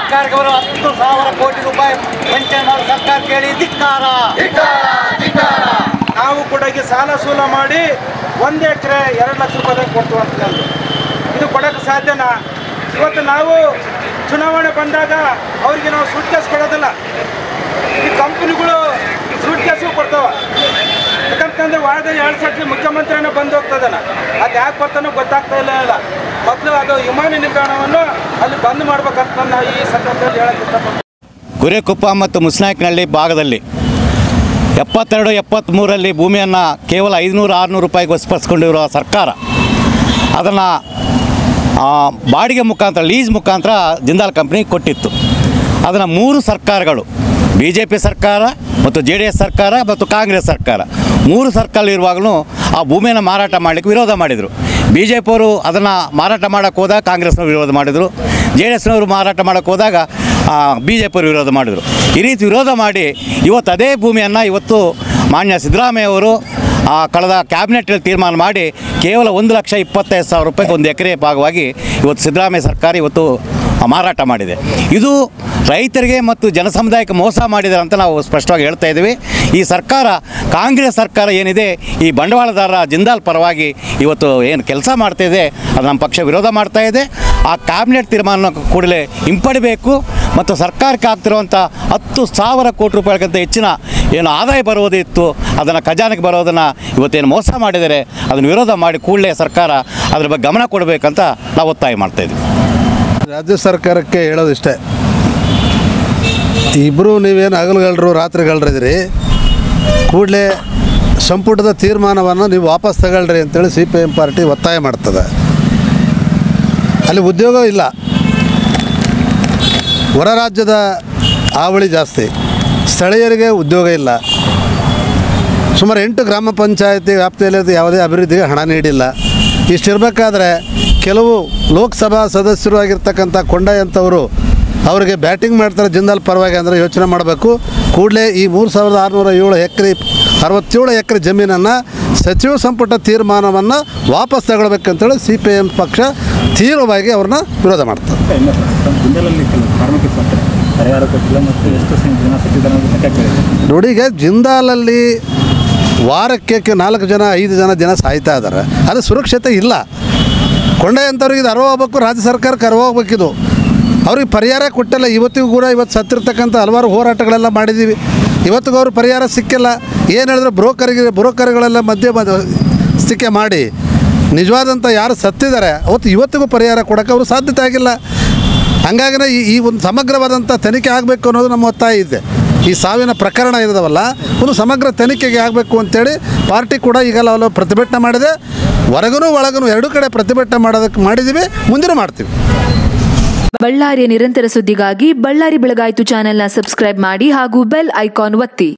ಸರ್ಕಾರಗಳು 10,000 ಕೋಟಿ ರೂಪಾಯಿ ವಂಚನೆ ಮಾಡೋ ಸರ್ಕಾರ ಕೇಳಿ ಧಿಕ್ಕಾರ. ನಾವು ಕೂಡ ಸಾಲ ಸೂಲ ಮಾಡಿ 1 ಎಕರೆ 2 ಲಕ್ಷ ರೂಪಾಯಿ ಕೊಡ್ತೀವಿ ಅಂತ ಇದು ಕೊಡೋಕ್ಕೆ ಸಾಧ್ಯನಾ? ಇವತ್ತು ನಾವು ಚುನಾವಣೆ ಬಂದಾಗ ಅವರಿಗೆ ನಾವು ಸೂಟ್ ಕೇಸ್ ಕೊಡೋದಿಲ್ಲ, ಈ ಕಂಪ್ನಿಗಳು ಸೂಟ್ ಕೇಸು ಕೊಡ್ತಾವ. ಯಾಕಂತಂದ್ರೆ ವಾರದ 2 ಸರ್ತಿ ಮುಖ್ಯಮಂತ್ರಿನ ಬಂದು ಹೋಗ್ತದನ, ಅದು ಯಾಕೆ ಬರ್ತಾನೋ ಗೊತ್ತಾಗ್ತಾ ಇಲ್ಲ. ಮೊದಲು ಅದು ವಿಮಾನ ನಿಲ್ದಾಣವನ್ನು ಅಲ್ಲಿ ಬಂದ್ ಮಾಡ್ಬೇಕಂತ ನಾವು ಈ ಸಂದರ್ಭದಲ್ಲಿ ಹೇಳಕ್ಕೆ ಇಷ್ಟಪಡ್ತೀನಿ. ಗುರೇಕೊಪ್ಪ ಮತ್ತು ಮುಸ್ನಾಕ್ನಹಳ್ಳಿ ಭಾಗದಲ್ಲಿ 72-73ರಲ್ಲಿ ಭೂಮಿಯನ್ನು ಕೇವಲ 500-600 ರೂಪಾಯಿಗೆ ವಶಪಡಿಸ್ಕೊಂಡಿರುವ ಸರ್ಕಾರ ಅದನ್ನು ಬಾಡಿಗೆ ಮುಖಾಂತರ ಲೀಸ್ ಮುಖಾಂತರ ಜಿಂದಾಲ್ ಕಂಪ್ನಿಗೆ ಕೊಟ್ಟಿತ್ತು. ಅದನ್ನು 3 ಸರ್ಕಾರಗಳು BJP ಸರ್ಕಾರ ಮತ್ತು JDS ಸರ್ಕಾರ ಮತ್ತು ಕಾಂಗ್ರೆಸ್ ಸರ್ಕಾರ 3 ಸರ್ಕಾರ ಇರುವಾಗಲೂ ಆ ಭೂಮಿಯನ್ನು ಮಾರಾಟ ಮಾಡಲಿಕ್ಕೆ ವಿರೋಧ ಮಾಡಿದರು. BJP ಅವರು ಅದನ್ನು ಮಾರಾಟ ಮಾಡೋಕ್ಕೆ ಹೋದಾಗ ಕಾಂಗ್ರೆಸ್ನವರು ವಿರೋಧ ಮಾಡಿದರು, JDSನವರು ಮಾರಾಟ ಮಾಡೋಕ್ಕೆ ಹೋದಾಗ BJP ಅವರು ವಿರೋಧ ಮಾಡಿದರು. ಈ ರೀತಿ ವಿರೋಧ ಮಾಡಿ ಇವತ್ತು ಅದೇ ಭೂಮಿಯನ್ನು ಇವತ್ತು ಮಾನ್ಯ ಸಿದ್ದರಾಮಯ್ಯ ಅವರು ಕಳೆದ ಕ್ಯಾಬಿನೆಟಲ್ಲಿ ತೀರ್ಮಾನ ಮಾಡಿ ಕೇವಲ 1,25,000 ರೂಪಾಯಿಗೆ 1 ಎಕರೆ ಭಾಗವಾಗಿ ಇವತ್ತು ಸಿದ್ದರಾಮಯ್ಯ ಸರ್ಕಾರ ಇವತ್ತು ಮಾರಾಟ ಮಾಡಿದೆ. ಇದು ರೈತರಿಗೆ ಮತ್ತು ಜನಸಮುದಾಯಕ್ಕೆ ಮೋಸ ಮಾಡಿದ್ದಾರೆ ಅಂತ ನಾವು ಸ್ಪಷ್ಟವಾಗಿ ಹೇಳ್ತಾ ಇದ್ದೀವಿ. ಈ ಸರ್ಕಾರ ಕಾಂಗ್ರೆಸ್ ಸರ್ಕಾರ ಏನಿದೆ ಈ ಬಂಡವಾಳದಾರರ ಜಿಂದಾಲ್ ಪರವಾಗಿ ಇವತ್ತು ಏನು ಕೆಲಸ ಮಾಡ್ತಾಯಿದೆ ಅದು ನಮ್ಮ ಪಕ್ಷ ವಿರೋಧ ಮಾಡ್ತಾ ಇದೆ. ಆ ಕ್ಯಾಬಿನೆಟ್ ತೀರ್ಮಾನ ಕೂಡಲೇ ಹಿಂಪಡಿಬೇಕು ಮತ್ತು ಸರ್ಕಾರಕ್ಕೆ ಆಗ್ತಿರುವಂಥ 10,000 ಕೋಟಿ ರೂಪಾಯಿಗಿಂತ ಹೆಚ್ಚಿನ ಏನು ಆದಾಯ ಬರುವುದಿತ್ತು ಅದನ್ನು ಖಜಾನೆಗೆ ಬರೋದನ್ನು ಇವತ್ತೇನು ಮೋಸ ಮಾಡಿದ್ದಾರೆ ಅದನ್ನು ವಿರೋಧ ಮಾಡಿ ಕೂಡಲೇ ಸರ್ಕಾರ ಅದ್ರ ಬಗ್ಗೆ ಗಮನ ಕೊಡಬೇಕಂತ ನಾವು ಒತ್ತಾಯ ಮಾಡ್ತಾಯಿದ್ವಿ. ರಾಜ್ಯ ಸರ್ಕಾರಕ್ಕೆ ಹೇಳೋದಿಷ್ಟೇ, ಇಬ್ಬರು ನೀವೇನು ಹಗಲುಗಳ್ರು ರಾತ್ರಿಗಳ್ರಿದ್ದೀರಿ, ಕೂಡಲೇ ಸಂಪುಟದ ತೀರ್ಮಾನವನ್ನು ನೀವು ವಾಪಸ್ ತಗೊಳ್ರಿ ಅಂತೇಳಿ CPM ಪಾರ್ಟಿ ಒತ್ತಾಯ ಮಾಡ್ತದೆ. ಅಲ್ಲಿ ಉದ್ಯೋಗ ಇಲ್ಲ, ಹೊರ ರಾಜ್ಯದ ಹಾವಳಿ ಜಾಸ್ತಿ, ಸ್ಥಳೀಯರಿಗೆ ಉದ್ಯೋಗ ಇಲ್ಲ. ಸುಮಾರು 8 ಗ್ರಾಮ ಪಂಚಾಯತಿ ವ್ಯಾಪ್ತಿಯಲ್ಲಿ ಯಾವುದೇ ಅಭಿವೃದ್ಧಿಗೆ ಹಣ ನೀಡಿಲ್ಲ. ಇಷ್ಟಿರಬೇಕಾದ್ರೆ ಕೆಲವು ಲೋಕಸಭಾ ಸದಸ್ಯರು ಆಗಿರ್ತಕ್ಕಂಥ ಕೊಂಡಯ್ಯಂಥವರು ಅವರಿಗೆ ಬ್ಯಾಟಿಂಗ್ ಮಾಡ್ತಾರೆ ಜಿಂದಾಲ್ ಪರವಾಗಿ ಅಂದರೆ ಯೋಚನೆ ಮಾಡಬೇಕು. ಕೂಡಲೇ ಈ 3,607 ಎಕರೆ 67 ಎಕರೆ ಜಮೀನನ್ನು ಸಚಿವ ಸಂಪುಟ ತೀರ್ಮಾನವನ್ನು ವಾಪಸ್ ತಗೊಳ್ಬೇಕಂತೇಳಿ CPM ಪಕ್ಷ ತೀವ್ರವಾಗಿ ಅವ್ರನ್ನ ವಿರೋಧ ಮಾಡ್ತಾರೆ. ನೋಡಿ, ಈಗ ಜಿಂದಾಲಲ್ಲಿ ವಾರಕ್ಕೆ 4 ಜನ 5 ಜನ ಸಾಯ್ತಾ ಇದ್ದಾರೆ, ಅದು ಸುರಕ್ಷತೆ ಇಲ್ಲ. ಕೊಂಡಯ್ಯಂಥವ್ರಿಗೆ ಇದು ಅರಿವು ಹೋಗ್ಬೇಕು, ರಾಜ್ಯ ಸರ್ಕಾರಕ್ಕೆ ಅರಿವು ಹೋಗ್ಬೇಕಿದು. ಅವ್ರಿಗೆ ಪರಿಹಾರ ಕೊಟ್ಟಿಲ್ಲ. ಇವತ್ತಿಗೂ ಕೂಡ ಇವತ್ತು ಸತ್ತಿರ್ತಕ್ಕಂಥ ಹಲವಾರು ಹೋರಾಟಗಳೆಲ್ಲ ಮಾಡಿದ್ದೀವಿ, ಇವತ್ತಿಗೂ ಅವ್ರು ಪರಿಹಾರ ಸಿಕ್ಕಿಲ್ಲ. ಏನು ಹೇಳಿದ್ರೆ ಬ್ರೋಕರ್ಗಳೆಲ್ಲ ಮಧ್ಯಸ್ಥಿಕೆ ಮಾಡಿ ನಿಜವಾದಂಥ ಯಾರು ಸತ್ತಿದ್ದಾರೆ ಇವತ್ತಿಗೂ ಪರಿಹಾರ ಕೊಡೋಕ್ಕೆ ಅವರು ಸಾಧ್ಯತೆ ಆಗಿಲ್ಲ. ಹಂಗಾಗಿನೇ ಈ ಒಂದು ಸಮಗ್ರವಾದಂಥ ತನಿಖೆ ಆಗಬೇಕು ಅನ್ನೋದು ನಮ್ಮ ಒತ್ತಾಯ ಇದೆ. ಈ ಸಾವಿನ ಪ್ರಕರಣ ಇರೋದವಲ್ಲ, ಒಂದು ಸಮಗ್ರ ತನಿಖೆಗೆ ಆಗಬೇಕು ಅಂತೇಳಿ ಪಾರ್ಟಿ ಕೂಡ ಈಗಲ್ಲ ಪ್ರತಿಭಟನೆ ಮಾಡಿದೆ. ಹೊರಗೂ ಒಳಗೂ 2 ಕಡೆ ಪ್ರತಿಭಟನೆ ಮಾಡಿದ್ದೀವಿ, ಮುಂದಿನ ಮಾಡ್ತೀವಿ. ಬಳ್ಳಾರಿಯ ನಿರಂತರ ಸುದ್ದಿಗಾಗಿ ಬಳ್ಳಾರಿ ಬೆಳಗಾಯಿತು ಚಾನೆಲ್ನ ಸಬ್ಸ್ಕ್ರೈಬ್ ಮಾಡಿ ಹಾಗೂ ಬೆಲ್ ಐಕಾನ್ ಒತ್ತಿ.